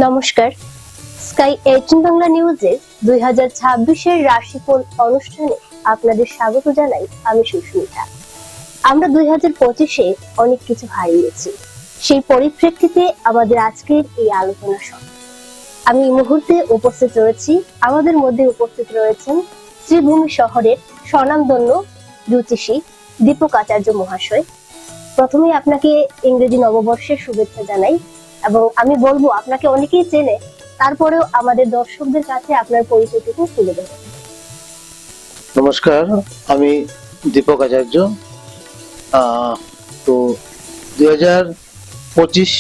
নমস্কার, স্কাই 18 বাংলা নিউজে 2026-এর রাশিফল অনুষ্ঠানে আপনাদের স্বাগত জানাই। আমি সুস্মিতা। আমরা 2025-এ অনেক কিছু হারিয়েছি, সেই পরিপ্রেক্ষিতে আমাদের আজকের এই আলোচনা সভা। আমি এই মুহূর্তে উপস্থিত রয়েছি, আমাদের মধ্যে উপস্থিত রয়েছেন শ্রীভূমি শহরের স্বনামধন্য জ্যোতিষী দীপক আচার্য মহাশয়। প্রথমে আপনাকে ইংরেজি নববর্ষের শুভেচ্ছা জানাই এবং আমি বলবো আপনাকে অনেকেই চেনে, তারপরেও আমাদের দর্শকদের কাছে আপনার পরিচয়টুকু তুলে ধরুন। নমস্কার, আমি দীপক আচার্য। তো 2025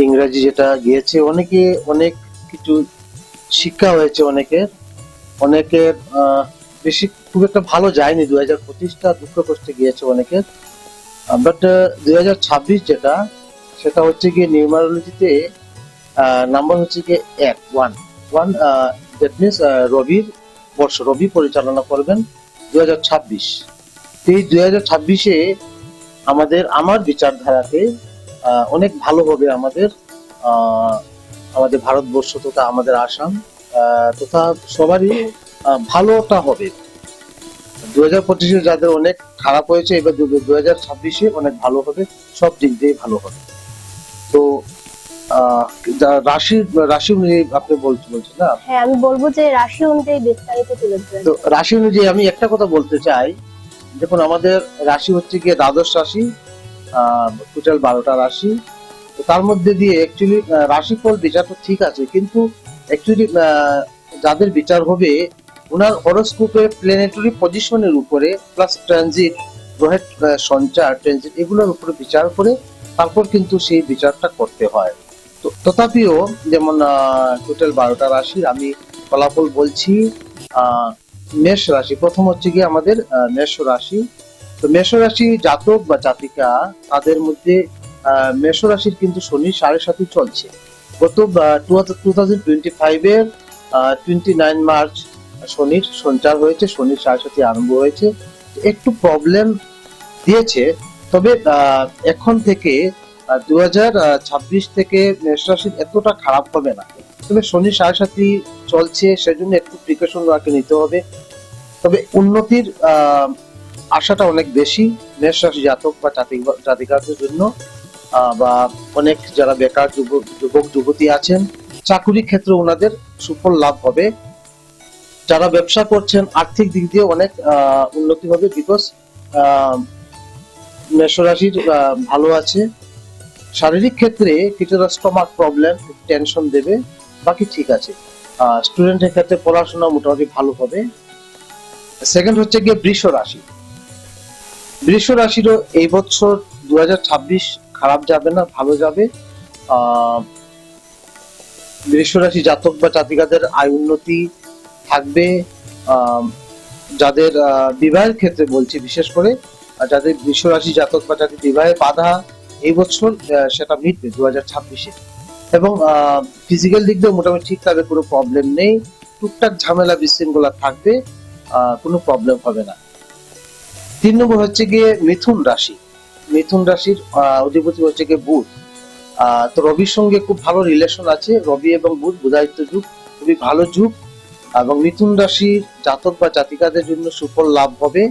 ইংরাজি যেটা গিয়েছে, অনেকে অনেক কিছু শিক্ষা হয়েছে, অনেকের বেশি খুব একটা ভালো যায়নি। 2025টা দুঃখ কষ্টে গিয়েছে অনেকের, বাট 2026 যেটা, সেটা হচ্ছে গিয়ে নিউমারোলজিতে নাম্বার হচ্ছে গিয়ে 1 দ্যাট মিনস রবির বর্ষ, রবি পরিচালনা করবেন 2026। এই 2026-এ আমার বিচারধারাতে অনেক ভালো হবে আমাদের ভারতবর্ষ তথা আমাদের আসাম তথা সবারই ভালোটা হবে। 2025-এ যাদের অনেক খারাপ হয়েছে, এবার 2026-এ অনেক ভালো হবে, সব দিক দিয়ে ভালো হবে। তো রাশি অনুযায়ী আপনি বলছেন না? হ্যাঁ, আমি বলবো যে রাশি অনুযায়ী বিস্তারিত তুলে ধরেন। তো রাশি অনুযায়ী আমি একটা কথা বলতে চাই। দেখুন, আমাদের রাশি হচ্ছে গিয়ে দ্বাদশ রাশি, টোটাল 12টা রাশি। তো তার মধ্যে দিয়ে অ্যাকচুয়ালি রাশিফল বিচারটা ঠিক আছে, কিন্তু অ্যাকচুয়ালি যাদের বিচার হবে ওনার হরোস্কোপে প্ল্যানেটারি পজিশনের উপরে, প্লাস ট্রানজিট, গ্রহের সঞ্চার, ট্রানজিট, এগুলোর উপরে বিচার করে তারপর কিন্তু সেই বিচারটা করতে হয়। তো তথাপিও যেমন টোটাল 12টা রাশি আমি ফলাফল বলছি। মেষ রাশি প্রথম হচ্ছে গিয়ে আমাদের মেষ রাশি। তো মেষ রাশি জাতক বা জাতিকা, তাদের মধ্যে মেষ রাশির কিন্তু শনি 7.5 চলছে। গত 2025-এর 29 মার্চ শনির সঞ্চার হয়েছে, শনির 7.5 আরম্ভ হয়েছে। একটু প্রবলেম দিয়েছে, তবে এখন থেকে 2026 থেকে মেষ রাশির এতটা খারাপ হবে না। তবে শনি 7.5 চলছে, সেজন্য একটু প্রিকশন নিতে হবে। তবে উন্নতির আশাটা অনেক বেশি মেষ রাশি জাতক বা জাতিকাদের জন্য, বা অনেক যারা বেকার যুবক যুবতী আছেন, চাকুরি ক্ষেত্রে ওনাদের সুফল লাভ হবে। যারা ব্যবসা করছেন, আর্থিক দিক দিয়ে অনেক উন্নতি হবে, বিকজ মেষ রাশির ভালো আছে। শারীরিক ক্ষেত্রে কিছুটা স্টমাক প্রবলেম, টেনশন দেবে, বাকি ঠিক আছে। স্টুডেন্টের ক্ষেত্রে পড়াশোনা মোটামুটি ভালো হবে। সেকেন্ড হচ্ছে গিয়ে বৃষ রাশি। বৃষ রাশিরও এই বছর 2026 খারাপ যাবে না, ভালো যাবে। বৃষ রাশি জাতক বা জাতিকাদের আয় উন্নতি থাকবে। যাদের বিবাহের ক্ষেত্রে বলছি, বিশেষ করে যাদের বৃষ রাশি জাতক বা যাদের বিবাহে বাধা এই বছর, সেটা মিটবে 2026-এ। এবং ফিজিক্যাল দিক দিয়ে মোটামুটি ঠিক থাকবে, কোনো প্রবলেম নেই। টুকটাক ঝামেলা বিশৃঙ্খলা থাকবে, কোনো প্রবলেম হবে না। 3 নম্বর হচ্ছে গিয়ে মিথুন রাশি। মিথুন রাশির অধিপতি হচ্ছে গিয়ে বুধ। তো রবির সঙ্গে খুব ভালো রিলেশন আছে, রবি এবং বুধ বুধায়িত্ব যুগ, খুবই ভালো যুগ। এবং মিথুন রাশির জাতক বা জাতিকাদের জন্য সুফল লাভ হবে,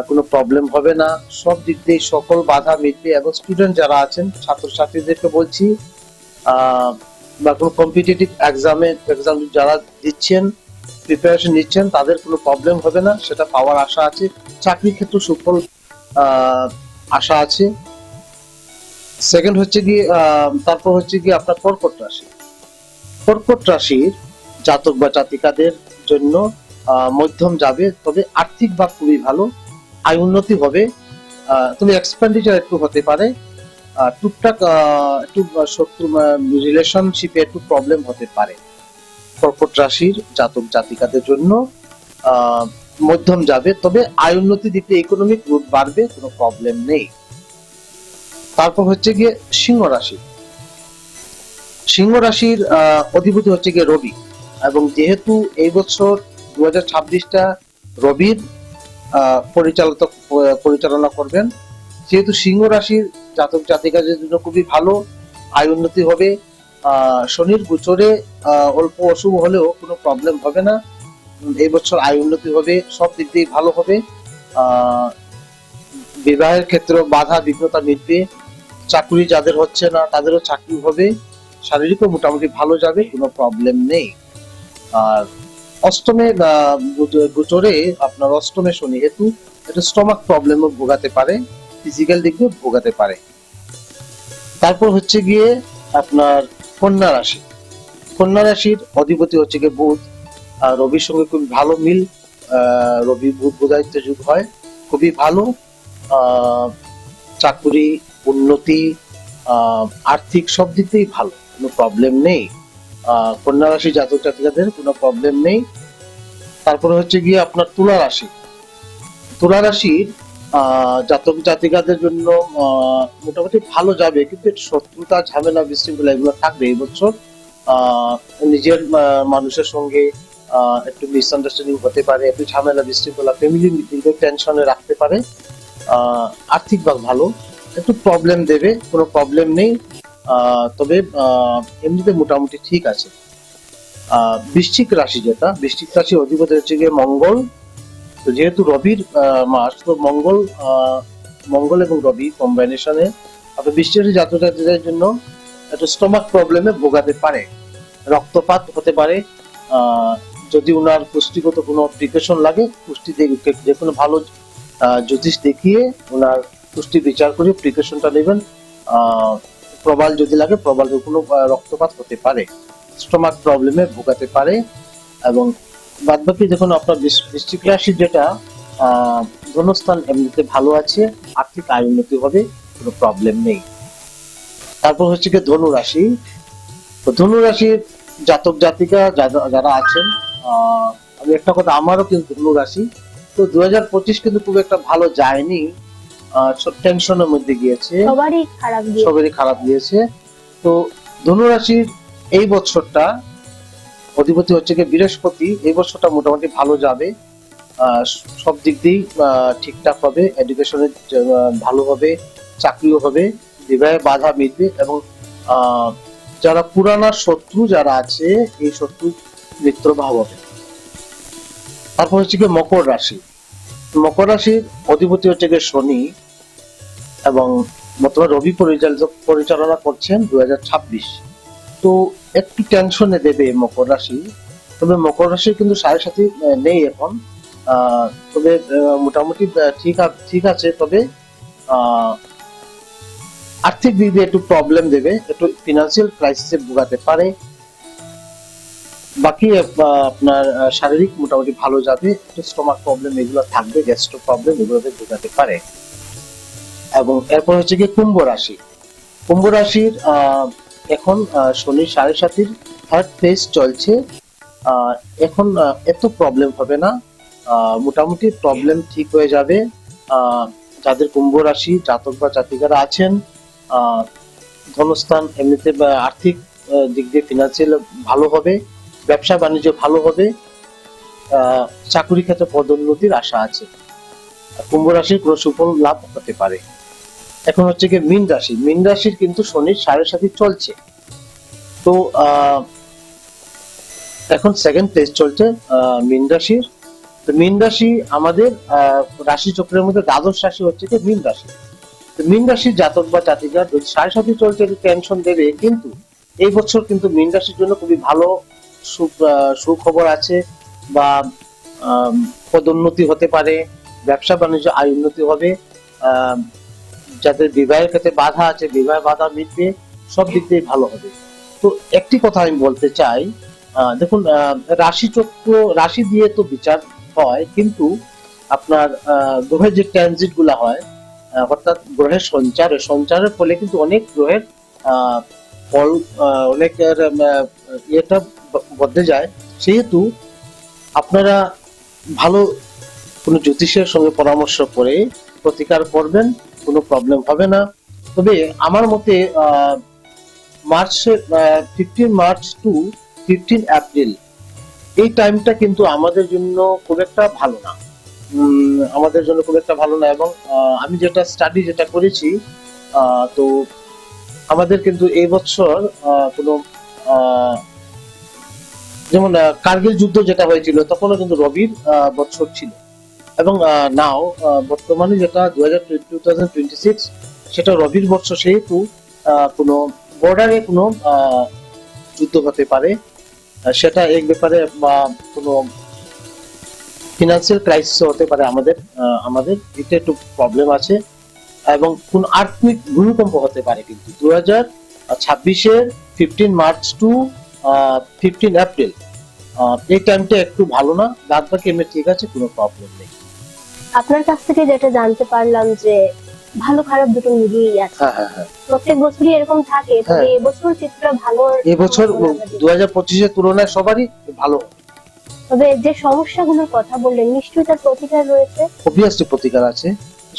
কোনো প্রবলেম হবে না, সব দিক দিয়ে সকল বাধা মিটবে। এবং স্টুডেন্ট যারা আছেন, ছাত্রছাত্রীদেরকে বলছি, বা কোনো কম্পিটিটিভ এক্সাম যারা দিচ্ছেন, প্রিপারেশন নিচ্ছেন, তাদের কোনো প্রবলেম হবে না, সেটা পাওয়ার আশা আছে। চাকরি ক্ষেত্রে সুফল আশা আছে। সেকেন্ড হচ্ছে গিয়ে তারপর হচ্ছে গিয়ে আপনার কর্কট রাশি। কর্কট রাশির জাতক বা জাতিকাদের জন্য মধ্যম যাবে, তবে আর্থিক ভাব খুবই ভালো, আয় উন্নতি হবে, তবে এক্সপেন্ডিচার একটু হতে পারে, টুকটাক একটু শত্রু রিলেশনশিপে একটু প্রবলেম হতে পারে। কর্কট রাশির জাতক জাতিকাদের জন্য মধ্যম যাবে, তবে আয় উন্নতি দিতে ইকোনমিক রুট বাড়বে, কোনো প্রবলেম নেই। তারপর হচ্ছে গিয়ে সিংহ রাশি। সিংহ রাশির অধিপতি হচ্ছে গিয়ে রবি, এবং যেহেতু এই বছর 2026টা রবির পরিচালনা করবেন, যেহেতু সিংহ রাশির জাতক জাতিকাদের জন্য খুবই ভালো, আয় উন্নতি হবে, শনির গোচরে অল্প অশুভ হলেও কোনো প্রবলেম হবে না। এই বছর আয় উন্নতি হবে, সব দিক দিয়ে ভালো হবে। বিবাহের ক্ষেত্রে বাধা বিঘ্নতা মিটবে, চাকরি যাদের হচ্ছে না তাদেরও চাকরি হবে, শারীরিকও মোটামুটি ভালো যাবে, কোনো প্রবলেম নেই। আর অষ্টমে গোচরে আপনার অষ্টমে শনি হেতু একটা স্টমাক প্রবলেমও ভোগাতে পারে, ফিজিক্যাল দিক দিয়ে ভোগাতে পারে। তারপর হচ্ছে গিয়ে আপনার কন্যা রাশি। কন্যা রাশির অধিপতি হচ্ছে গিয়ে বুধ, রবির সঙ্গে খুব ভালো মিল। রবি বুধ বোধায়িত্ব যুগ হয়, খুবই ভালো। চাকুরি, উন্নতি, আর্থিক সব দিক দিয়েই ভালো, কোনো প্রবলেম নেই। কন্যা রাশি জাতক জাতিকাদের কোনো প্রবলেম নেই। তারপরে হচ্ছে গিয়ে আপনার তুলা রাশি। তুলা রাশির জাতক জাতিকাদের জন্য মোটামুটি ভালো যাবে, কিন্তু শত্রুতা ঝামেলা বিশৃঙ্খলা এগুলো থাকবে এই বছর। নিজের মানুষের সঙ্গে একটু মিসআন্ডারস্ট্যান্ডিং হতে পারে, একটু ঝামেলা বিশৃঙ্খলা, ফ্যামিলি টেনশনে রাখতে পারে। আর্থিক ভাগ ভালো, একটু প্রবলেম দেবে, কোনো প্রবলেম নেই। তবে এমনিতে মোটামুটি ঠিক আছে। বৃশ্চিক রাশি, যেটা বৃশ্চিক রাশি অধিপতি হচ্ছে গিয়ে মঙ্গল। তো যেহেতু রবির মাস, তো মঙ্গল এবং রবি কম্বাইনেশনে আপনার বৃশ্চিক রাশি জাতক জাতিকাদের জন্য একটা স্টমাক প্রবলেমে ভোগাতে পারে, রক্তপাত হতে পারে। যদি ওনার পুষ্টিগত কোনো প্রিকশন লাগে, পুষ্টি যে কোনো ভালো জ্যোতিষ দেখিয়ে ওনার পুষ্টি বিচার করে প্রিকশনটা নেবেন। প্রবাল যদি লাগে, প্রবালের কোনো রক্তপাত হতে পারে, স্টমাক প্রবলেমে ভোগাতে পারে। এবং বাদবাকি দেখুন আপনার বৃশ্চিক রাশির যেটা ধনস্থান এমনিতে ভালো আছে, আর্থিক আয় উন্নতি হবে, কোনো প্রবলেম নেই। তারপর হচ্ছে কি ধনু রাশি। তো ধনু রাশির জাতক জাতিকা যারা আছেন, আমি একটা কথা, আমারও কিন্তু ধনু রাশি। তো 2025 কিন্তু খুব একটা ভালো যায়নি, টেনশনের মধ্যে গিয়েছে, সবারই খারাপ গিয়েছে। তো ধনু রাশির এই বছরটা অধিপতি হচ্ছে কি বৃহস্পতি, এই বছরটা মোটামুটি ভালো যাবে, সব দিক দিয়েই ঠিকঠাক হবে, এডুকেশনে ভালো হবে, চাকরিও হবে, বিবাহে বাধা মিটবে, এবং যারা পুরানা শত্রু যারা আছে এই শত্রু মিত্র ভাব হবে। তারপর হচ্ছে কি মকর রাশি। মকর রাশির অধিপতি হচ্ছে গিয়ে শনি, এবং বর্তমানে রবি পরিচালনা করছেন 2026। তো একটু টেনশনে দেবে মকর রাশি। তবে মকর রাশি কিন্তু সাড়ে সাথে নেই এখন, তবে মোটামুটি ঠিক আছে। তবে আর্থিক দিক দিয়ে একটু প্রবলেম দেবে, একটু ফিনান্সিয়াল ক্রাইসিসে ভোগাতে পারে। বাকি আপনার শারীরিক মোটামুটি ভালো যাবে, একটু স্টমাক প্রবলেম এগুলো থাকবে, গ্যাস্ট্রো প্রবলেম এগুলোতে ভোগাতে পারে। এবং এরপর হচ্ছে কি কুম্ভ রাশি। কুম্ভ রাশির এখন শনি 7.5 থার্ড ফেজ চলছে, এখন এত প্রবলেম হবে না, মোটামুটি প্রবলেম ঠিক হয়ে যাবে। যাদের কুম্ভ রাশি জাতক বা জাতিকারা আছেন, ধনস্থান এমনিতে আর্থিক দিক দিয়ে ফিনান্সিয়াল ভালো হবে, ব্যবসা বাণিজ্য ভালো হবে, চাকরি ক্ষেত্রে পদোন্নতির আশা আছে। কুম্ভ রাশির কোনো সুফল লাভ হতে পারে। এখন হচ্ছে কি মীন রাশি। মীন রাশির কিন্তু শনির 7.5 চলছে, তো এখন সেকেন্ড ফেজ চলছে মীন রাশির। তো মীন রাশি আমাদের রাশি চক্রের মধ্যে দ্বাদশ রাশি হচ্ছে কি মীন রাশি। তো মীন রাশির জাতক বা জাতিকা 7.5 চলছে, একটু টেনশন দেবে, কিন্তু এই বছর কিন্তু মীন রাশির জন্য খুবই ভালো সুখবর আছে, বা পদোন্নতি হতে পারে, ব্যবসা বাণিজ্য আয় উন্নতি হবে, যাদের বিবাহের ক্ষেত্রে বাধা আছে বিবাহ বাধা মিটবে, সব দিক দিয়ে ভালো হবে। তো একটি কথা আমি বলতে চাই, দেখুন রাশি চক্র, রাশি দিয়ে তো বিচার হয়, কিন্তু আপনার গ্রহের যে ট্রানজিট গুলা হয়, অর্থাৎ গ্রহের সঞ্চারের ফলে কিন্তু অনেক গ্রহের ফল অনেকের ইয়েটা বদলে যায়। সেহেতু আপনারা ভালো কোনো জ্যোতিষের সঙ্গে পরামর্শ করে প্রতিকার করবেন, কোনো প্রবলেম হবে না। তবে আমার মতে মার্চের 15 মার্চ টু 15 এপ্রিল এই টাইমটা কিন্তু আমাদের জন্য খুব একটা ভালো না, এবং আমি যেটা স্টাডি যেটা করেছি, তো আমাদের কিন্তু এই বছর কোনো যেমন কার্গিল যুদ্ধ যেটা হয়েছিল তখনও কিন্তু রবির বছর ছিল, এবং নাও বর্তমানে যেটা 2026 সেটা রবির বছর, সেহেতু কোনো বর্ডারে কোনো যুদ্ধ হতে পারে, সেটা এক ব্যাপারে, বা কোনো ফিনান্সিয়াল ক্রাইসিস হতে পারে আমাদের দিতে একটু প্রবলেম আছে, এবং কোন আর্থিক ভূমিকম্প হতে পারে। কিন্তু 2026-এর 15 মার্চ টু 15 এপ্রিল এই টাইমটা একটু ভালো না, বাদ বাকি এমনি ঠিক আছে, কোনো প্রবলেম নেই। আপনার কাছ থেকে যেটা জানতে পারলাম যে ভালো খারাপ দুটো মিলিয়েই আছে। হ্যাঁ। প্রত্যেক বছরই এরকম থাকে, তবে এবছর চিত্রটা ভালো। এবছর 2025-এর তুলনায় সবারই ভালো। তবে যে সমস্যাগুলোর কথা বললেন, নিশ্চয়ই তার প্রতিকার রয়েছে। অবভিয়াসলি প্রতিকার আছে,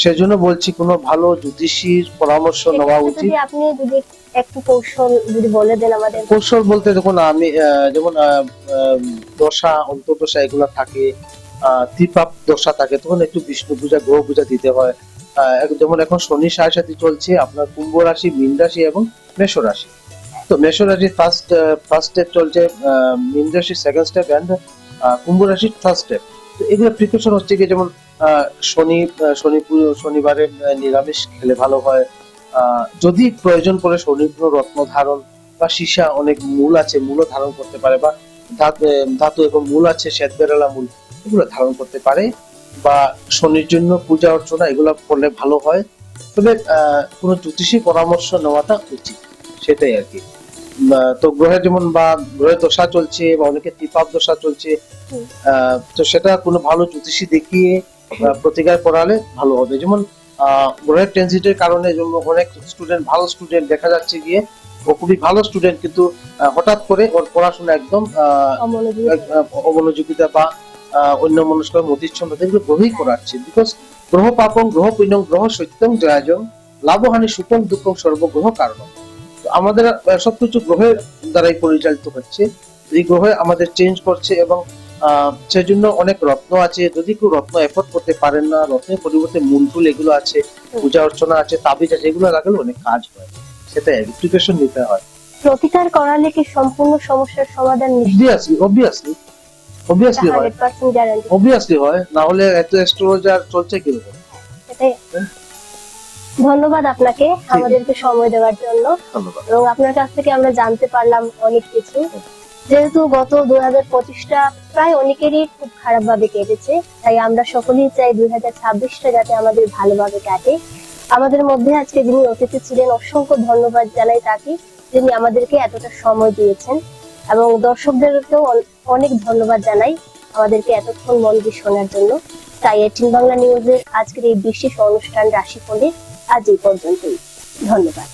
সেজন্য বলছি কোনো ভালো জ্যোতিষীর পরামর্শ নেওয়া উচিত। আপনি যদি একটু কৌশল যদি বলে দেন আমাদের। কৌশল বলতে দেখুন, আমি যেমন দশা, অন্তর্দশা এগুলো থাকে, ত্রিপাপ দশা থাকে, তখন একটু বিষ্ণু পূজা, গ্রহ পূজা দিতে হয়। যেমন এখন শনি সাড়ে চলছে আপনার কুম্ভ রাশি, মীন রাশি এবং মেষ রাশি। তো মেষ রাশি ফার্স্ট স্টেপ চলছে, মীন রাশি সেকেন্ড স্টেপ, এন্ড কুম্ভ রাশি থার্ড স্টেপ। তো এগুলো প্রিপারেশন হচ্ছে কি, যেমন শনিবারে নিরামিষ খেলে ভালো হয়। যদি প্রয়োজন পড়ে শনির কোনো রত্ন ধারণ বা সীসা, অনেক মূল আছে, মূলও ধারণ করতে পারে, বা ধাতু এবং মূল আছে, শ্বেত বেরেলা মূল, এগুলো ধারণ করতে পারে, বা শনির জন্য পূজা অর্চনা এগুলো করলে ভালো হয়। তবে কোনো জ্যোতিষী পরামর্শ নেওয়াটা উচিত, সেটাই আর কি। তো গ্রহের যেমন, বা গ্রহের দশা চলছে, বা অনেকে ত্রিপাপ দশা চলছে, তো সেটা কোনো ভালো জ্যোতিষী দেখিয়ে প্রতিকার করালে ভালো হবে। যেমন গ্রহের ট্রানজিটের কারণে অনেক স্টুডেন্ট, ভালো স্টুডেন্ট দেখা যাচ্ছে গিয়ে, ও খুবই ভালো স্টুডেন্ট, কিন্তু হঠাৎ করে ওর পড়াশোনা একদম অমনোযোগিতা বা অন্য মনস্ক মতিচ্ছন্নতা এগুলো গ্রহই করাচ্ছে। বিকজ গ্রহ পাপং গ্রহ পুণ্যং গ্রহ সত্যং জয়াজং লাভহানি সুখং দুঃখং সর্বগ্রহ কারণম। আমাদের সবকিছু গ্রহের দ্বারাই পরিচালিত হচ্ছে। এই গ্রহে আমাদের চেঞ্জ করছে, এবং সেই জন্য অনেক রত্ন আছে। যদি কেউ রত্ন এফোর্ড করতে পারেন না, রত্নের পরিবর্তে মূলটুল এগুলো আছে, পূজা অর্চনা আছে, তাবিজ আছে, এগুলো লাগালে অনেক কাজ হয়। সেটাই প্রিপারেশন নিতে হয়। প্রতিকার করালে কি সম্পূর্ণ সমস্যার সমাধান? অবভিয়াসলি হয়, 100% গ্যারান্টি। অবভিয়াসলি হয়, না হলে এত অ্যাস্ট্রোলজার চলছে কি করে? সেটাই। ধন্যবাদ আপনাকে আমাদেরকে সময় দেওয়ার জন্য। ধন্যবাদ। এবং আপনার কাছ থেকে আমরা জানতে পারলাম অনেক কিছু। যেহেতু গত 2025টা প্রায় অনেকেরই খুব খারাপ ভাবে কেটেছে, তাই আমরা সকলেই চাই 2026টা যাতে আমাদের ভালোভাবে কাটে। আমাদের মধ্যে আজকে যিনি অতিথি ছিলেন, অসংখ্য ধন্যবাদ জানাই তাকে, যিনি আমাদেরকে এতটা সময় দিয়েছেন, এবং দর্শকদেরকেও অনেক ধন্যবাদ জানাই আমাদেরকে এতক্ষণ মন দিয়ে শোনার জন্য। তাই 18 বাংলা নিউজের আজকের এই বিশেষ অনুষ্ঠান রাশিফলে আজ এই পর্যন্তই। ধন্যবাদ।